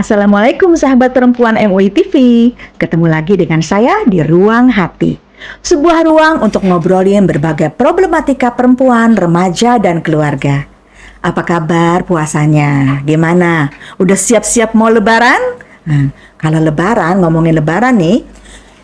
Assalamualaikum sahabat perempuan MUI TV. Ketemu lagi dengan saya di Ruang Hati. Sebuah ruang untuk ngobrolin berbagai problematika perempuan, remaja, dan keluarga. Apa kabar puasanya? Gimana? Udah siap-siap mau lebaran? Kalau lebaran, ngomongin lebaran nih,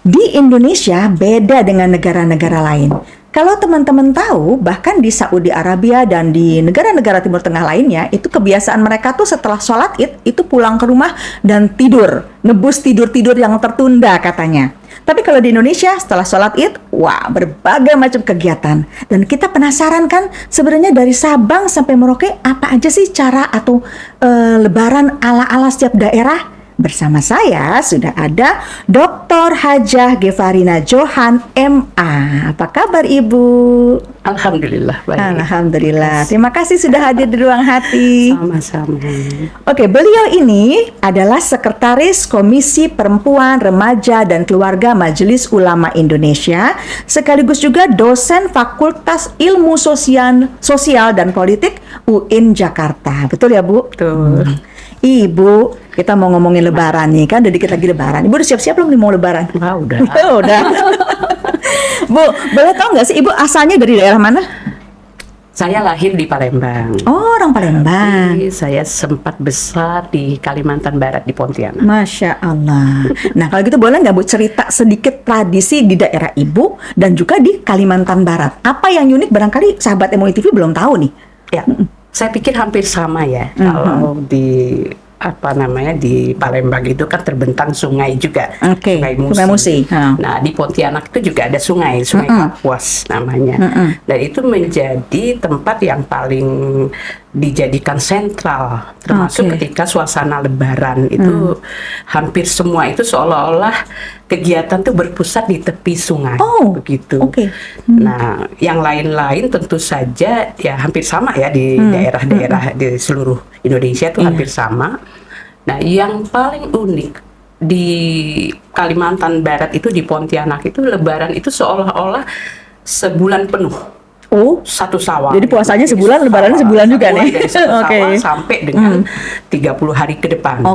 di Indonesia beda dengan negara-negara lain. Kalau teman-teman tahu, bahkan di Saudi Arabia dan di negara-negara Timur Tengah lainnya, itu kebiasaan mereka tuh setelah sholat Id, itu pulang ke rumah dan tidur. Nebus tidur-tidur yang tertunda katanya. Tapi kalau di Indonesia, setelah sholat Id, wah, berbagai macam kegiatan. Dan kita penasaran kan, sebenarnya dari Sabang sampai Merauke, apa aja sih cara atau lebaran ala-ala setiap daerah? Bersama saya sudah ada Dr. Hajah Gevarina Johan MA. Apa kabar Ibu? Alhamdulillah baik. Alhamdulillah. Terima kasih sudah hadir di Ruang Hati. Sama-sama. Oke, beliau ini adalah Sekretaris Komisi Perempuan, Remaja, dan Keluarga Majelis Ulama Indonesia, sekaligus juga dosen Fakultas Ilmu Sosial dan Politik UIN Jakarta. Betul ya, Bu? Betul. Ibu, kita mau ngomongin lebaran nih, kan udah dikit lagi lebaran. Ibu udah siap-siap belum nih mau lebaran? Wah, udah. Udah. Bu, boleh tahu nggak sih Ibu asalnya dari daerah mana? Saya lahir di Palembang. Oh, orang Palembang. Tapi saya sempat besar di Kalimantan Barat di Pontianak. Masya Allah. Nah, kalau gitu boleh nggak Bu cerita sedikit tradisi di daerah Ibu dan juga di Kalimantan Barat? Apa yang unik barangkali sahabat MUI TV belum tahu nih? Ya, saya pikir hampir sama ya. Kalau di di Palembang itu kan terbentang sungai juga. Oke. Sungai Musi. Nah, di Pontianak itu juga ada sungai Kapuas namanya. Dan itu menjadi tempat yang paling dijadikan sentral, termasuk ketika suasana lebaran itu hampir semua itu seolah-olah kegiatan tuh berpusat di tepi sungai, begitu. Nah, yang lain-lain tentu saja ya hampir sama ya di daerah-daerah di seluruh Indonesia itu hampir sama. Nah, yang paling unik di Kalimantan Barat itu di Pontianak itu lebaran itu seolah-olah sebulan penuh. Oh, satu Syawal. Jadi puasanya sebulan, lebarannya sebulan juga nih. Dari satu Syawal sampai dengan 30 hari ke depan.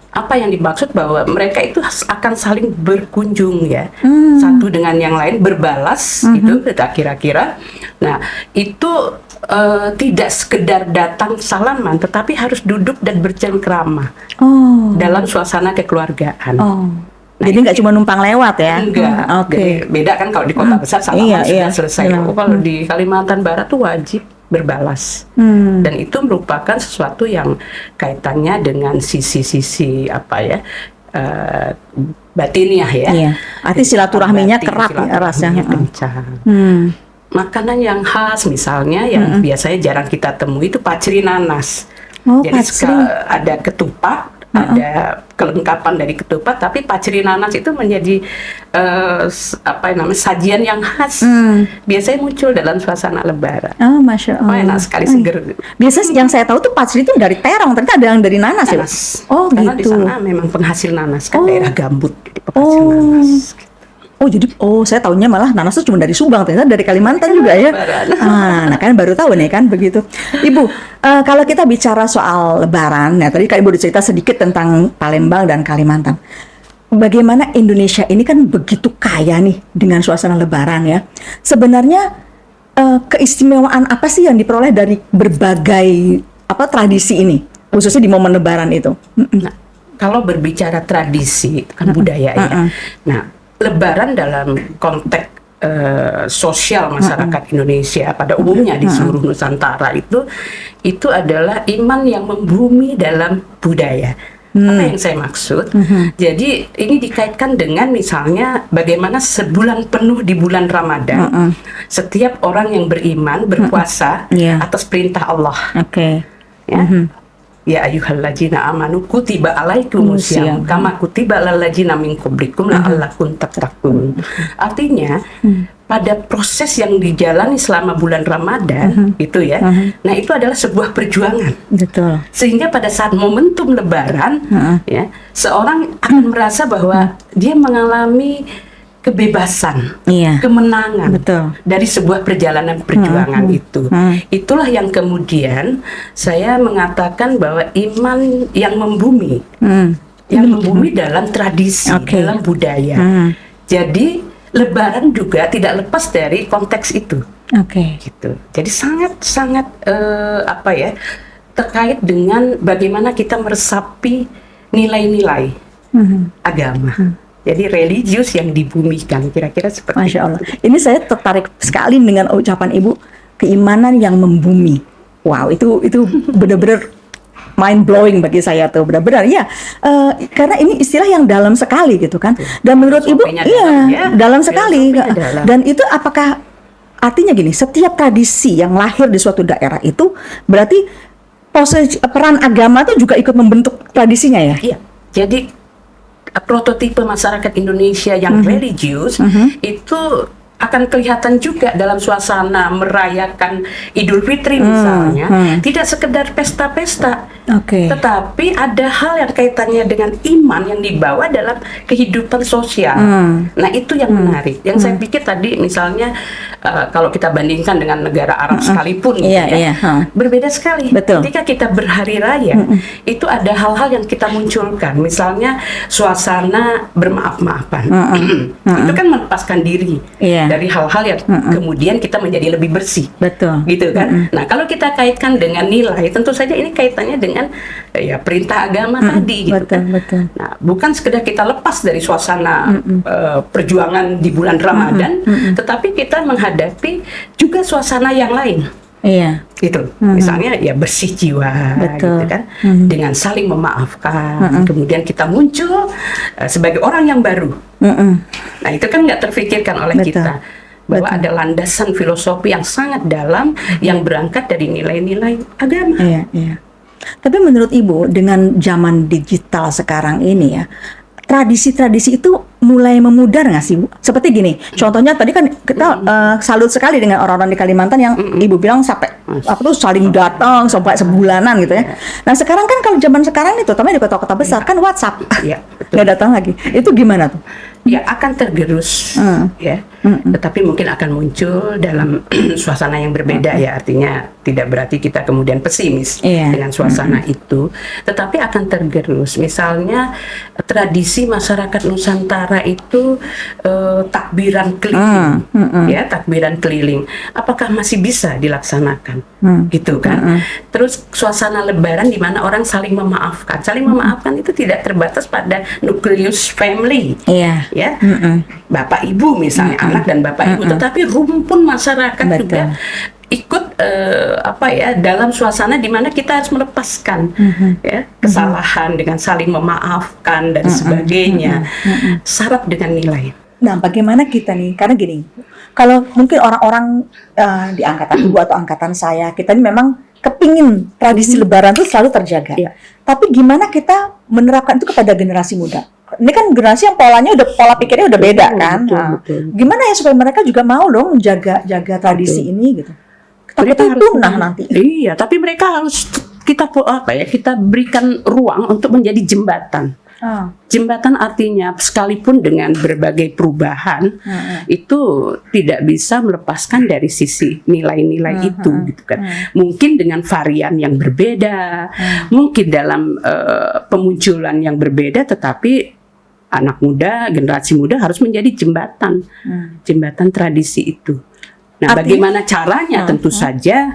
Apa yang dimaksud bahwa mereka itu akan saling berkunjung ya, satu dengan yang lain berbalas gitu kira-kira. Nah, itu tidak sekedar datang salaman, tetapi harus duduk dan bercengkrama dalam suasana kekeluargaan. Nah, jadi nggak cuma numpang lewat ya? Enggak. Jadi beda kan kalau di kota besar salaman sudah selesai. Kalau di Kalimantan Barat tuh wajib berbalas. Dan itu merupakan sesuatu yang kaitannya dengan sisi-sisi batiniah ya. Arti silaturahminya kerap ya rasanya. Kencang. Makanan yang khas misalnya yang biasanya jarang kita temui itu pacri nanas. Jadi ada ketupat, ada kelengkapan dari ketupat, tapi pacri nanas itu menjadi sajian yang khas. Biasanya muncul dalam suasana lebaran. Oh, Masya Allah. Enak sekali, seger. Biasanya yang saya tahu tuh pacri itu dari terong, ternyata ada yang dari nanas ya? Oh, karena gitu. Karena di sana memang penghasil nanas kan daerah gambut, jadi penghasil nanas. Saya taunya malah nanas itu cuma dari Subang, ternyata dari Kalimantan juga ya. Nah kan baru tahu nih kan begitu. Ibu, kalau kita bicara soal lebaran, ya tadi kan Ibu cerita sedikit tentang Palembang dan Kalimantan. Bagaimana Indonesia ini kan begitu kaya nih dengan suasana lebaran ya. Sebenarnya keistimewaan apa sih yang diperoleh dari berbagai tradisi ini, khususnya di momen lebaran itu? Nah, kalau berbicara tradisi kan budaya ya. Nah, lebaran dalam konteks sosial masyarakat Indonesia pada umumnya di seluruh Nusantara itu adalah iman yang membumi dalam budaya. Apa yang saya maksud? Jadi ini dikaitkan dengan misalnya bagaimana sebulan penuh di bulan Ramadan setiap orang yang beriman berpuasa atas perintah Allah. Ya ayyuhalladzina amanu kutiba alaikumusiyam kama kutiba alal ladzina min qablikum la'allakum tattaqun. Artinya pada proses yang dijalani selama bulan Ramadan nah itu adalah sebuah perjuangan. Betul. Sehingga pada saat momentum lebaran ya seorang akan merasa bahwa dia mengalami kebebasan, Iya. kemenangan Betul. dari sebuah perjalanan perjuangan itu. Itulah yang kemudian saya mengatakan bahwa iman yang membumi, yang membumi dalam tradisi, Oke. dalam budaya. Jadi Lebaran juga tidak lepas dari konteks itu, Oke. gitu. Jadi sangat apa ya, terkait dengan bagaimana kita meresapi nilai-nilai agama. Jadi religius yang dibumikan, kira-kira seperti Masya Allah. itu. Ini saya tertarik sekali dengan ucapan Ibu, keimanan yang membumi. Wow, itu benar-benar mind blowing bagi saya tuh, benar-benar ya. Karena ini istilah yang dalam sekali gitu kan. Dan menurut Ibu, Filosofinya iya, dalam, ya. dalam sekali. Filosofinya dalam. Dan itu apakah artinya gini, setiap tradisi yang lahir di suatu daerah itu berarti peran agama itu juga ikut membentuk tradisinya ya? Iya. Jadi prototipe masyarakat Indonesia yang religius itu akan kelihatan juga dalam suasana merayakan Idul Fitri misalnya, tidak sekedar pesta-pesta, Oke. tetapi ada hal yang kaitannya dengan iman yang dibawa dalam kehidupan sosial. Nah itu yang menarik. Yang saya pikir tadi misalnya kalau kita bandingkan dengan negara Arab sekalipun, gitu Iya, ya, iya, berbeda sekali. Betul. Ketika kita berhari raya, itu ada hal-hal yang kita munculkan. Misalnya suasana bermaaf-maafan. Itu kan melepaskan diri Iya. dari hal-hal yang kemudian kita menjadi lebih bersih. Betul. Gitu kan. Nah, kalau kita kaitkan dengan nilai, tentu saja ini kaitannya dengan ya perintah agama tadi gitu Betul, kan. betul. Nah, bukan sekedar kita lepas dari suasana perjuangan di bulan Ramadan, tetapi kita menghadapi juga suasana yang lain. Iya. Gitu. Misalnya ya bersih jiwa, Betul. gitu kan. Dengan saling memaafkan, kemudian kita muncul sebagai orang yang baru. Nah, itu kan nggak terfikirkan oleh Betul. kita bahwa Betul. ada landasan filosofi yang sangat dalam yang berangkat dari nilai-nilai agama. Iya, iya. Tapi menurut Ibu, dengan zaman digital sekarang ini ya, tradisi-tradisi itu mulai memudar nggak sih, Bu? Seperti gini, contohnya tadi kan kita salut sekali dengan orang-orang di Kalimantan yang Ibu bilang sampai apa tuh saling datang sampai sebulanan gitu ya. Nah sekarang kan kalau zaman sekarang itu, terutama di kota-kota besar kan WhatsApp, Iya, betul. nggak datang lagi. Itu gimana tuh? Ya akan tergerus, ya. Tetapi mungkin akan muncul dalam suasana yang berbeda ya. Artinya tidak berarti kita kemudian pesimis Iya. dengan suasana itu, tetapi akan tergerus. Misalnya tradisi masyarakat Nusantara itu takbiran keliling, ya takbiran keliling. Apakah masih bisa dilaksanakan, gitu kan? Terus suasana Lebaran di mana orang saling memaafkan. Saling memaafkan itu tidak terbatas pada nukleus family. Iya. Ya, bapak ibu misalnya anak dan bapak ibu, tetapi rumpun masyarakat Betul. juga ikut apa ya dalam suasana di mana kita harus melepaskan ya kesalahan dengan saling memaafkan dan sebagainya, syarat dengan nilai. Nah, bagaimana kita nih? Karena gini, kalau mungkin orang-orang di angkatan Ibu atau angkatan saya, kita ini memang kepingin tradisi Lebaran itu selalu terjaga. Iya. Tapi gimana kita menerapkan itu kepada generasi muda? Ini kan generasi yang pola pikirnya udah beda kan. betul, Nah, betul. Gimana ya supaya mereka juga mau dong jaga tradisi ini gitu? Tapi Mereka itu harus punah nanti. Iya, tapi mereka harus kita berikan ruang untuk menjadi jembatan. Jembatan artinya sekalipun dengan berbagai perubahan itu tidak bisa melepaskan dari sisi nilai-nilai itu gitu kan. Mungkin dengan varian yang berbeda, mungkin dalam pemunculan yang berbeda, tetapi anak muda, generasi muda harus menjadi jembatan tradisi itu. Nah, Artinya- bagaimana caranya? Tentu saja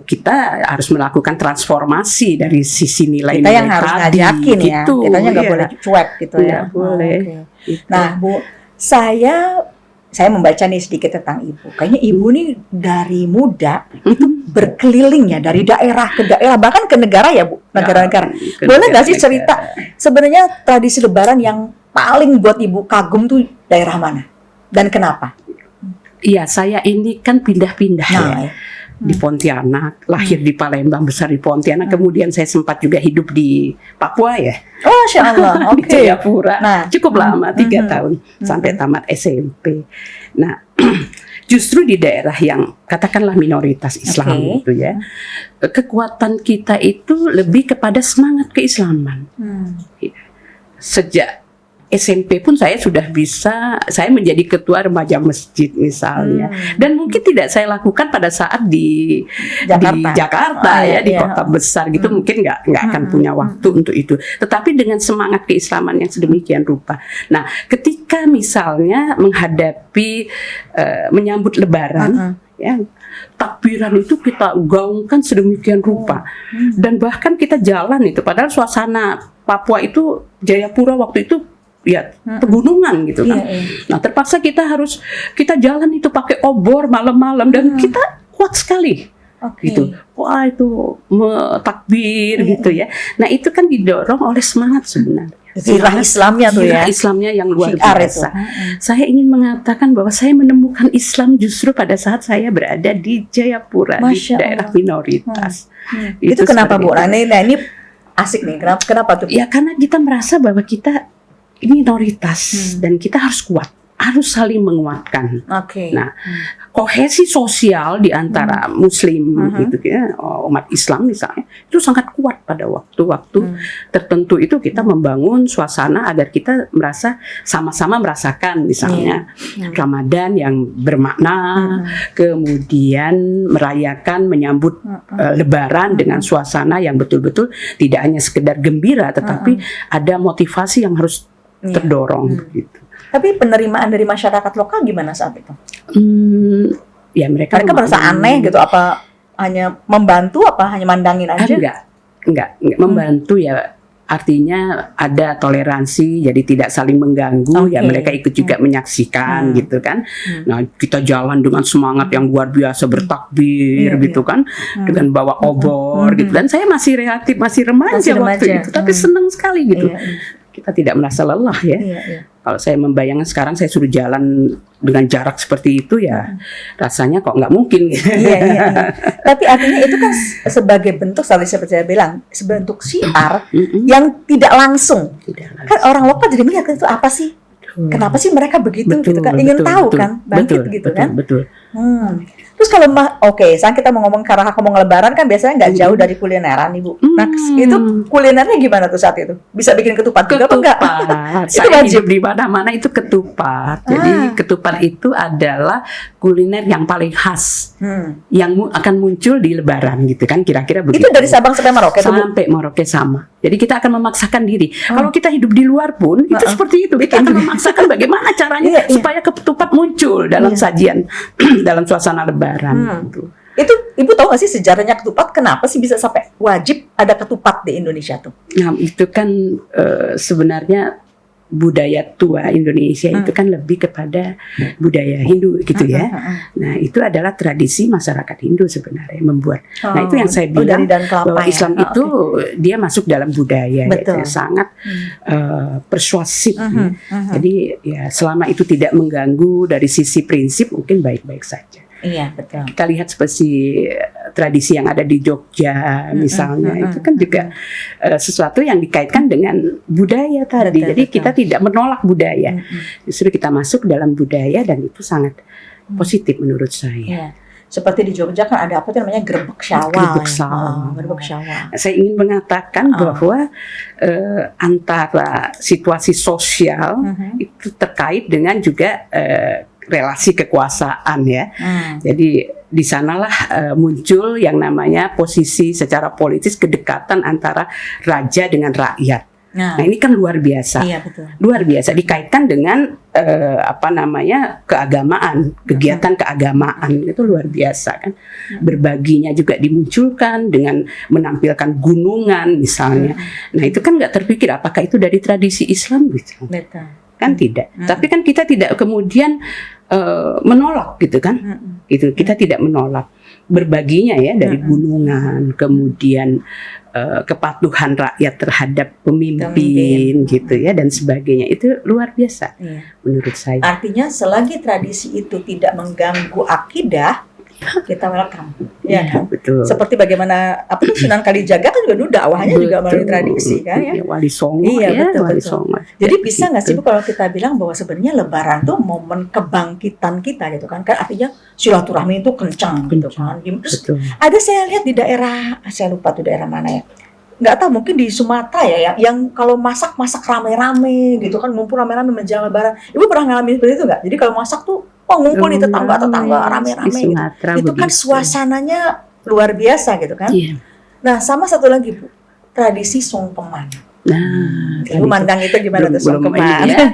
kita harus melakukan transformasi dari sisi nilai-nilai Kita yang harus tadi, ngajakin ya. gitu. Kitanya nggak Iya. boleh cuek gitu ya. Nggak boleh. Oke. Gitu. Nah, Bu, saya membaca nih sedikit tentang Ibu. Kayaknya Ibu nih dari muda itu berkeliling ya dari daerah ke daerah, bahkan ke negara ya, Bu, negara-negara. ke Boleh nggak sih negara-negara. cerita sebenarnya tradisi Lebaran yang paling buat Ibu kagum tuh daerah mana dan kenapa? Iya, saya ini kan pindah-pindah Nah, ya. Di Pontianak, lahir di Palembang, besar di Pontianak, kemudian saya sempat juga hidup di Papua ya. Oh, Masya Allah. Di Oke. Jayapura. Nah, Cukup lama, 3 tahun sampai tamat SMP. Nah, justru di daerah yang katakanlah minoritas Islam Oke. gitu ya, kekuatan kita itu lebih kepada semangat keislaman. Sejak SMP pun saya sudah bisa, saya menjadi ketua remaja masjid misalnya. Dan mungkin tidak saya lakukan pada saat di Jakarta ya, di kota besar gitu, mungkin nggak akan punya waktu untuk itu. Tetapi dengan semangat keislaman yang sedemikian rupa. Nah, ketika misalnya menghadapi menyambut Lebaran, ya, takbiran itu kita gaungkan sedemikian rupa, dan bahkan kita jalan itu, padahal suasana Papua itu, Jayapura waktu itu ya pegunungan gitu kan. Nah, terpaksa kita jalan itu pakai obor malam-malam, dan kita kuat sekali. Gitu. Wah, itu takbir gitu ya. Nah, itu kan didorong oleh semangat sebenarnya. Gairah Islamnya tuh ya. Islamnya yang luar biasa. Saya ingin mengatakan bahwa saya menemukan Islam justru pada saat saya berada di Jayapura, di daerah minoritas. Itu kenapa Bu? Nah, ini asik nih. Kenapa tuh? Ya, karena kita merasa bahwa kita minoritas dan kita harus kuat, harus saling menguatkan. Nah, kohesi sosial di antara Muslim gitu ya, umat Islam misalnya, itu sangat kuat pada waktu-waktu tertentu. Itu kita membangun suasana agar kita merasa sama-sama merasakan misalnya Ramadan yang bermakna, kemudian merayakan menyambut Lebaran dengan suasana yang betul-betul tidak hanya sekedar gembira, tetapi ada motivasi yang harus terdorong gitu. Tapi penerimaan dari masyarakat lokal gimana saat itu? Ya mereka merasa aneh gitu, apa hanya membantu, apa hanya mandangin aja? Enggak membantu ya. Artinya ada toleransi, jadi tidak saling mengganggu. Ya mereka ikut juga menyaksikan gitu kan. Nah, kita jalan dengan semangat yang luar biasa, bertakbir gitu kan, dengan bawa obor gitu. Dan saya masih relatif, masih remaja waktu itu, tapi senang sekali gitu. Kita tidak merasa lelah ya. Kalau saya membayangkan sekarang saya suruh jalan dengan jarak seperti itu, ya rasanya kok nggak mungkin. Tapi artinya itu kan sebagai bentuk, seperti saya bilang, sebentuk syiar yang tidak langsung. Kan orang lokal jadi melihat itu apa sih? Kenapa sih mereka begitu gitu kan? Ingin tahu kan, bangkit gitu kan? Terus kalau sekarang kita mau ngomong, karena ngomong Lebaran kan biasanya nggak jauh dari kulineran, Ibu. Nah, itu kulinernya gimana tuh saat itu? Bisa bikin ketupat juga apa enggak? Itu wajib di mana-mana itu ketupat. Jadi ketupat itu adalah kuliner yang paling khas, yang akan muncul di Lebaran gitu kan, kira-kira begitu. Itu dari Sabang sampai Merauke? Sampai Merauke sama. Jadi kita akan memaksakan diri. Kalau kita hidup di luar pun itu seperti itu. Kita akan memaksakan bagaimana caranya supaya ketupat muncul dalam sajian, dalam suasana Lebaran. Itu Ibu tahu nggak sih sejarahnya ketupat? Kenapa sih bisa sampai wajib ada ketupat di Indonesia tuh? Nah, itu kan sebenarnya budaya tua Indonesia itu kan lebih kepada budaya Hindu gitu ya. Nah, itu adalah tradisi masyarakat Hindu sebenarnya membuat. Nah, itu yang saya bilang bahwa Islam itu dia masuk dalam budaya ya, sangat persuasif. Jadi ya selama itu tidak mengganggu dari sisi prinsip, mungkin baik-baik saja. Iya, betul. Kita lihat seperti tradisi yang ada di Jogja misalnya, itu kan juga sesuatu yang dikaitkan dengan budaya tadi. Jadi kita tidak menolak budaya, justru kita masuk dalam budaya, dan itu sangat positif menurut saya. Seperti di Jogja kan ada apa itu namanya gerbek syawal. Gerbek syawal. Saya ingin mengatakan bahwa antara situasi sosial itu terkait dengan juga relasi kekuasaan ya. Jadi di sanalah muncul yang namanya posisi secara politis, kedekatan antara raja dengan rakyat. Nah, ini kan luar biasa. Iya, betul. Luar biasa dikaitkan dengan keagamaan, kegiatan keagamaan itu luar biasa kan. Berbaginya juga dimunculkan dengan menampilkan gunungan misalnya. Nah, itu kan nggak terpikir apakah itu dari tradisi Islam gitu. Betul. Kan tidak. Tapi kan kita tidak kemudian menolak gitu kan. Itu kita tidak menolak berbaginya ya, dari gunungan, kemudian kepatuhan rakyat terhadap pemimpin gitu ya, dan sebagainya. Itu luar biasa menurut saya. Artinya selagi tradisi itu tidak mengganggu akidah, kita welcome. Ya kan? Betul. Seperti bagaimana Sunan Kalijaga kan juga dulu dakwahnya juga melalui tradisi kan ya. Wali Songo Wali Songo. Jadi bisa nggak sih Bu kalau kita bilang bahwa sebenarnya Lebaran tuh momen kebangkitan kita gitu kan? Kan artinya silaturahmi itu kencang gitu kan. Terus ada saya lihat di daerah, saya lupa tuh daerah mana ya. nggak tahu mungkin di Sumatera ya, yang kalau masak rame-rame gitu kan, ngumpul rame-rame menjelang Lebaran. Ibu pernah ngalamin seperti itu nggak? Jadi kalau masak tuh, ngumpul di tetangga rame-rame gitu. Itu kan suasananya luar biasa gitu kan. Iya. Nah, sama satu lagi Bu, tradisi sungkeman. Nah, Ibu mandang itu gimana tuh sungkeman? ini ya.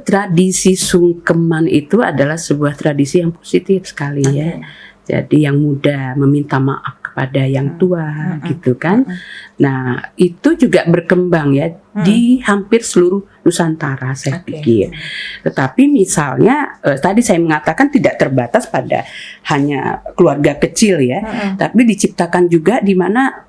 Tradisi sungkeman itu adalah sebuah tradisi yang positif sekali ya. Jadi yang muda meminta maaf kepada yang tua gitu kan. Nah, itu juga berkembang ya di hampir seluruh Nusantara saya pikir. Tetapi misalnya tadi saya mengatakan tidak terbatas pada hanya keluarga kecil ya, tapi diciptakan juga di mana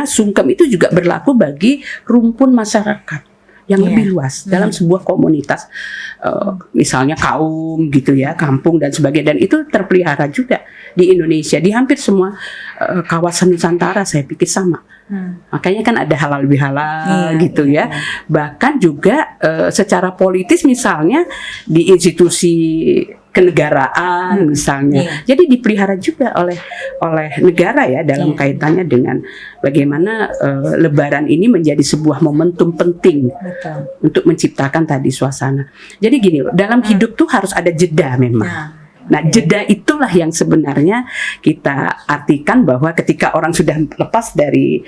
sungkem itu juga berlaku bagi rumpun masyarakat yang lebih luas dalam sebuah komunitas, misalnya kaum gitu ya, kampung dan sebagainya, dan itu terpelihara juga di Indonesia di hampir semua kawasan Nusantara saya pikir sama. Makanya kan ada halal bihalal gitu ya. Bahkan juga secara politis misalnya di institusi kenegaraan misalnya. Jadi dipelihara juga oleh negara ya dalam kaitannya dengan bagaimana Lebaran ini menjadi sebuah momentum penting untuk menciptakan tadi suasana. Jadi gini loh, dalam hidup tuh harus ada jeda memang. Nah, jeda itulah yang sebenarnya kita artikan bahwa ketika orang sudah lepas dari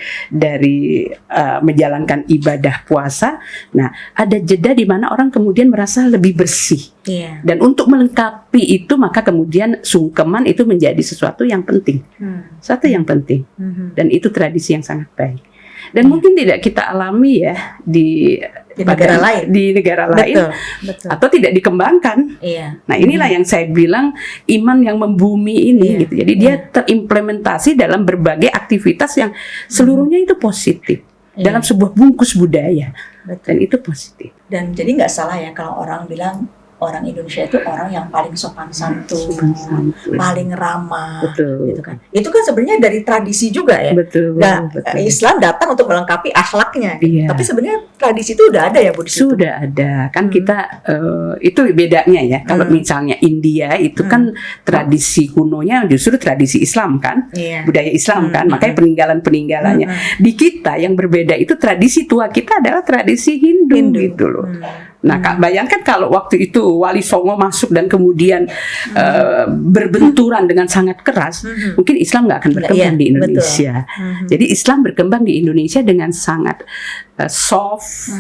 menjalankan ibadah puasa, nah ada jeda di mana orang kemudian merasa lebih bersih. Dan untuk melengkapi itu maka kemudian sungkeman itu menjadi sesuatu yang penting. Sesuatu yang penting. Dan itu tradisi yang sangat baik. Dan mungkin tidak kita alami ya di negara lain, betul. Atau tidak dikembangkan. Nah, inilah yang saya bilang iman yang membumi ini gitu. Jadi dia terimplementasi dalam berbagai aktivitas yang seluruhnya itu positif dalam sebuah bungkus budaya. Dan itu positif. Dan jadi nggak salah ya kalau orang bilang orang Indonesia itu orang yang paling sopan santun, paling ramah, gitu kan. Itu kan sebenarnya dari tradisi juga ya. Nah, Islam datang untuk melengkapi akhlaknya. Tapi sebenarnya tradisi itu udah ada ya Bu di situ. Sudah ada. Kan kita itu bedanya ya. Kalau misalnya India itu kan tradisi kunonya justru tradisi Islam kan, budaya Islam kan. Makanya peninggalan-peninggalannya. Di kita yang berbeda itu tradisi tua kita adalah tradisi Hindu. Gitu loh. Nah, bayangkan kalau waktu itu Wali Songo masuk dan kemudian berbenturan dengan sangat keras, mungkin Islam nggak akan berkembang di Indonesia. Jadi Islam berkembang di Indonesia dengan sangat soft,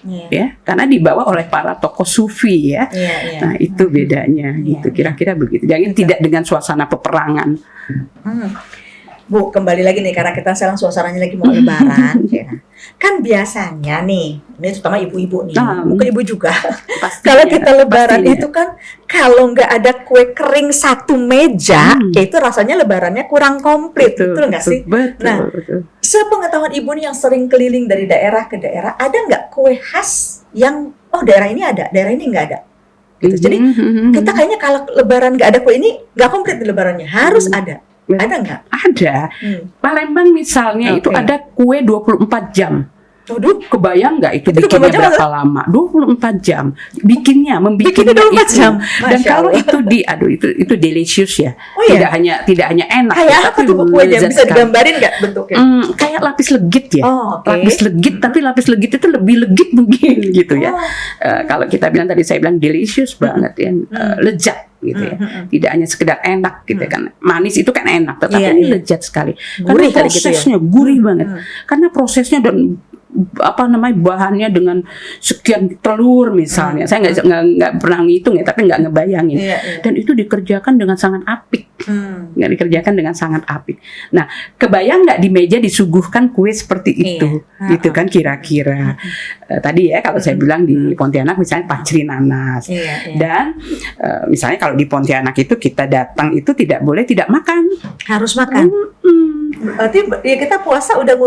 ya, karena dibawa oleh para tokoh sufi ya. Nah, itu bedanya, gitu. Kira-kira begitu. Jangan tidak dengan suasana peperangan. Bu, kembali lagi nih karena kita sekarang suasananya lagi mau Lebaran. Kan biasanya nih, ini terutama ibu-ibu nih, mungkin ibu juga. Kalau kita Lebaran itu kan kalau nggak ada kue kering satu meja, itu rasanya Lebarannya kurang komplit, betul nggak sih? Betul. Sepengetahuan ibu nih yang sering keliling dari daerah ke daerah, ada nggak kue khas yang daerah ini ada, daerah ini nggak ada? Gitu. Jadi kita kayaknya kalau Lebaran nggak ada kue ini nggak komplit Lebarannya, harus ada. Ada nggak? Ada. Palembang misalnya itu ada kue 24 jam. Waduh, kebayang nggak itu bikinnya berapa lama? 24 jam. Membikinnya 24 jam. Dan kalau itu itu delicious ya. Tidak hanya enak. Kayak apa tuh kue yang bisa digambarin nggak bentuknya? Kayak lapis legit ya. Lapis legit, tapi lapis legit itu lebih legit mungkin gitu ya. Kalau kita bilang tadi saya bilang delicious banget ya, lezat gitu ya. Tidak hanya sekedar enak gitu kan. Manis itu kan enak, tetapi ini lezat sekali. Karena prosesnya gurih banget. Karena prosesnya dan bahannya dengan sekian telur misalnya. Saya nggak pernah ngitung ya, tapi nggak ngebayangin. Dan itu dikerjakan dengan sangat apik. Nah, kebayang nggak di meja disuguhkan kue seperti itu, gitu kan kira-kira. Tadi ya kalau saya bilang di Pontianak misalnya pacri nanas. Dan misalnya kalau di Pontianak itu kita datang itu tidak boleh tidak makan. Harus makan. Berarti ya kita puasa udah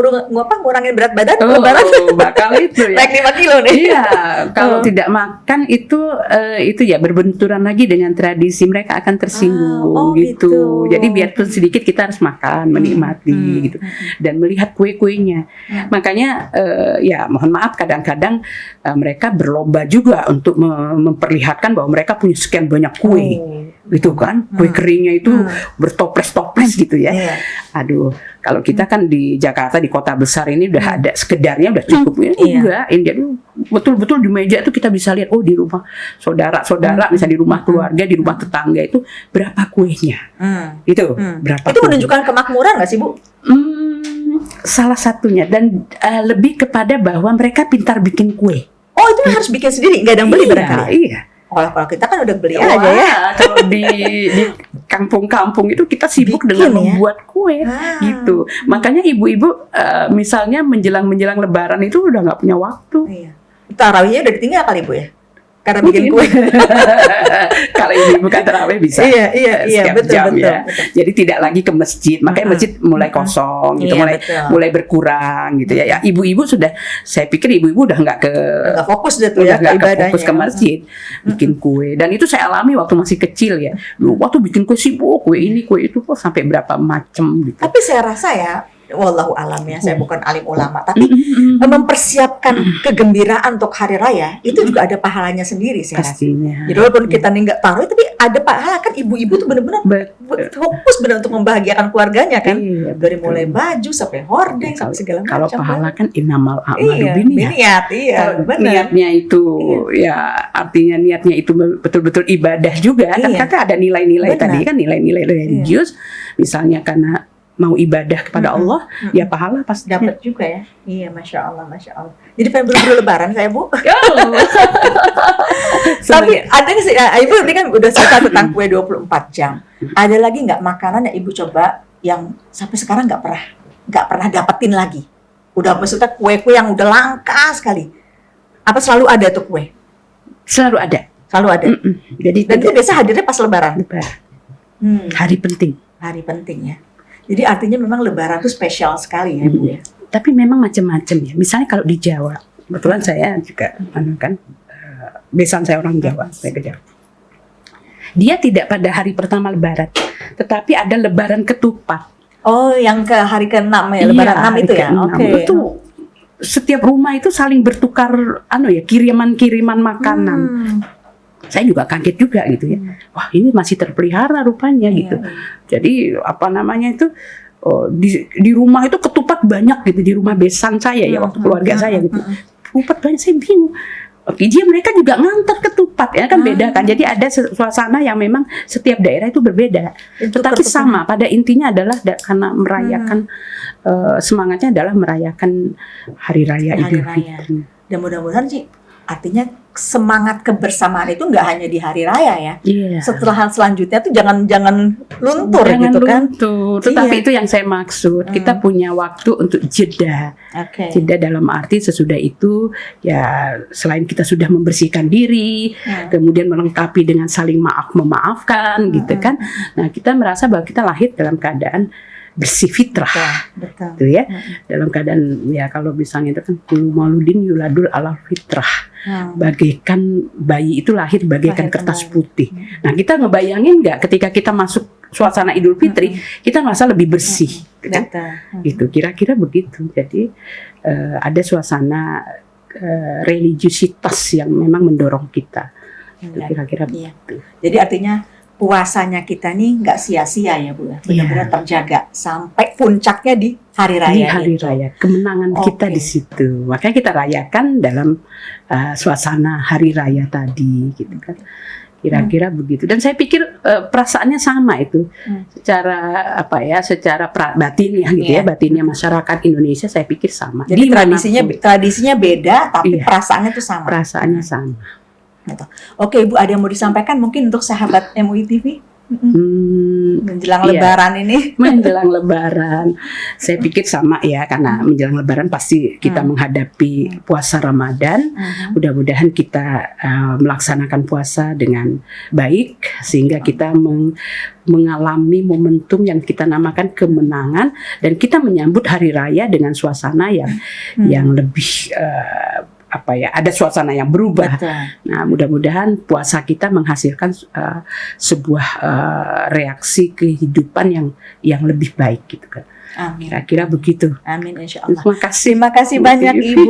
ngurangin berat badan Lebaran. Bakal itu ya. Naik 5 kilo nih. Iya, kalau tidak makan itu ya berbenturan lagi dengan tradisi, mereka akan tersinggung gitu. Jadi biarpun sedikit kita harus makan, menikmati gitu. Dan melihat kue-kuenya. Makanya ya mohon maaf kadang-kadang mereka berlomba juga untuk memperlihatkan bahwa mereka punya sekian banyak kue. Gitu kan, kue keringnya itu bertoples-toples gitu ya. Aduh, Kalau kita kan di Jakarta, di kota besar ini udah ada sekedarnya udah cukup. Enggak, jadi betul-betul di meja itu kita bisa lihat, oh di rumah saudara-saudara, misalnya di rumah keluarga, di rumah tetangga itu berapa kuenya. Itu berapa. Itu menunjukkan kemakmuran nggak sih, Bu? Salah satunya, dan lebih kepada bahwa mereka pintar bikin kue. Oh, itu harus bikin sendiri, nggak ada yang beli barangkali. Iya. Kalau kita kan udah beli Wah, aja ya. Kalau di kampung-kampung itu kita sibuk Bikin dengan ya? membuat kue gitu. Makanya ibu-ibu misalnya menjelang Lebaran itu udah nggak punya waktu. Iya. Tarawihnya udah ditinggal kali, Bu ya? Karena bikin kue. Kalau ibu-ibu kan tarawih bisa. Iya, setiap betul, jam betul, ya. betul. Jadi tidak lagi ke masjid. Makanya masjid mulai kosong gitu, Iya, mulai betul. mulai berkurang gitu ya. Ya, ibu-ibu sudah, saya pikir ibu-ibu udah nggak Nggak fokus deh tuh udah ya nggak ke ibadahnya. fokus ke masjid, bikin kue. Dan itu saya alami waktu masih kecil ya. Dulu waktu bikin kue sibuk, kue ini kue itu kok sampai berapa macam gitu. Tapi saya rasa ya, wallahu alam ya, saya bukan alim ulama, tapi mempersiapkan kegembiraan untuk hari raya itu juga ada pahalanya sendiri saya rasa. Pastinya. Jadi walaupun kita nih nggak taruh, tapi ada pahala kan. Ibu-ibu tuh benar-benar fokus benar untuk membahagiakan keluarganya kan. Iya, Dari betul. mulai baju sampai hordeng sampai segala macam. Kalau pahala kan innamal a'malu iya, binniyat. biniat, iya, Kalau benar. niatnya itu ya artinya niatnya itu betul-betul ibadah juga kan, Iya. kata ada nilai-nilai Benar. tadi kan, nilai-nilai religius, misalnya karena mau ibadah kepada Allah, ya pahala pasti Dapat juga ya. Iya, masya Allah, masya Allah. Jadi pengen buru-buru Lebaran saya, Bu. Tapi ada nggak sih, Ibu ini kan udah cerita tentang kue 24 jam. Ada lagi nggak makanan yang Ibu coba yang sampai sekarang nggak pernah dapetin lagi? Udah maksudnya kue-kue yang udah langka sekali. Apa selalu ada tuh kue? selalu ada. Selalu ada. Jadi Dan itu biasa hadirnya pas Lebaran. Lebaran. Hari penting. Hari penting ya. Jadi artinya memang Lebaran itu spesial sekali ya, Bu ya. Tapi memang macam-macam ya. Misalnya kalau di Jawa, kebetulan saya juga besan saya orang Jawa, saya ke Jawa. Dia tidak pada hari pertama Lebaran, tetapi ada Lebaran ketupat. Oh, yang ke hari ke-6 ya, Lebaran 6 hari itu ya. ke-6. Oke. Itu setiap rumah itu saling bertukar kiriman-kiriman makanan. Saya juga kaget juga gitu ya. Wah, ini masih terpelihara rupanya gitu. Jadi di rumah itu ketupat banyak gitu, di rumah besan saya ya, waktu keluarga saya gitu. Ketupat banyak, saya bingung. Oke, mereka juga ngantar ketupat ya kan, beda kan. Jadi ada suasana yang memang setiap daerah itu berbeda. Tetapi sama pada intinya adalah karena merayakan semangatnya adalah merayakan hari raya Idul Fitri. Dan mudah-mudahan sih artinya semangat kebersamaan itu nggak hanya di hari raya ya. Iya. Setelah hal selanjutnya tuh jangan luntur Jangan gitu kan. luntur. Tetapi itu yang saya maksud. Kita punya waktu untuk jeda. Oke. Jeda dalam arti sesudah itu ya, selain kita sudah membersihkan diri, kemudian melengkapi dengan saling memaafkan gitu kan. Nah, kita merasa bahwa kita lahir dalam keadaan bersih fitrah. Betul. Gitu ya. Dalam keadaan ya, kalau misalnya itu kan kullu mauludin yuladul ala fitrah. Bagaikan bayi itu lahir bagaikan kertas putih. Nah, kita ngebayangin nggak ketika kita masuk suasana Idul Fitri, kita merasa lebih bersih, kan? Gitu, kira-kira begitu. Jadi ada suasana religiusitas yang memang mendorong kita. Kira-kira begitu. Jadi artinya puasanya kita nih nggak sia-sia ya, Bu. Benar-benar terjaga sampai puncaknya di hari raya. Di hari raya, kemenangan kita di situ. Makanya kita rayakan dalam suasana hari raya tadi, gitu kan. Kira-kira begitu. Dan saya pikir perasaannya sama itu, secara batinnya gitu ya, batinnya masyarakat Indonesia saya pikir sama. Jadi tradisinya beda, tapi perasaannya tuh sama. Perasaannya sama. Gitu. Oke, Ibu, ada yang mau disampaikan mungkin untuk sahabat MUI TV? Menjelang Lebaran ini. Menjelang Lebaran, saya pikir sama ya, karena menjelang Lebaran pasti kita menghadapi puasa Ramadan. Mudah-mudahan kita melaksanakan puasa dengan baik, sehingga kita mengalami momentum yang kita namakan kemenangan, dan kita menyambut hari raya dengan suasana yang lebih ada suasana yang berubah. Betul. Nah, mudah-mudahan puasa kita menghasilkan sebuah reaksi kehidupan yang lebih baik gitu kan. Amin. Kira-kira begitu. Amin, insya Allah. Terima kasih banyak Ibu,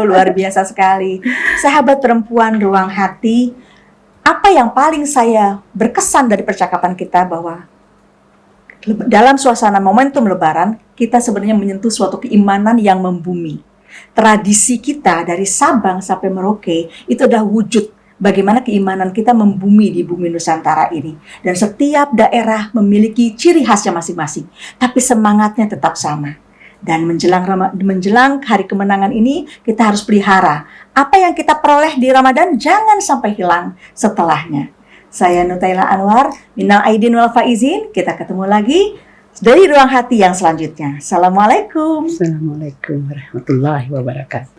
luar biasa sekali. Sahabat perempuan Ruang Hati, apa yang paling saya berkesan dari percakapan kita bahwa dalam suasana momentum Lebaran, kita sebenarnya menyentuh suatu keimanan yang membumi. Tradisi kita dari Sabang sampai Merauke itu adalah wujud bagaimana keimanan kita membumi di bumi Nusantara ini. Dan setiap daerah memiliki ciri khasnya masing-masing, tapi semangatnya tetap sama. Dan menjelang hari kemenangan ini, kita harus pelihara apa yang kita peroleh di Ramadan jangan sampai hilang setelahnya. Saya Nutaila Anwar, minal aidin wal faizin. Kita ketemu lagi dari Ruang Hati yang selanjutnya. Assalamualaikum. Assalamualaikum warahmatullahi wabarakatuh.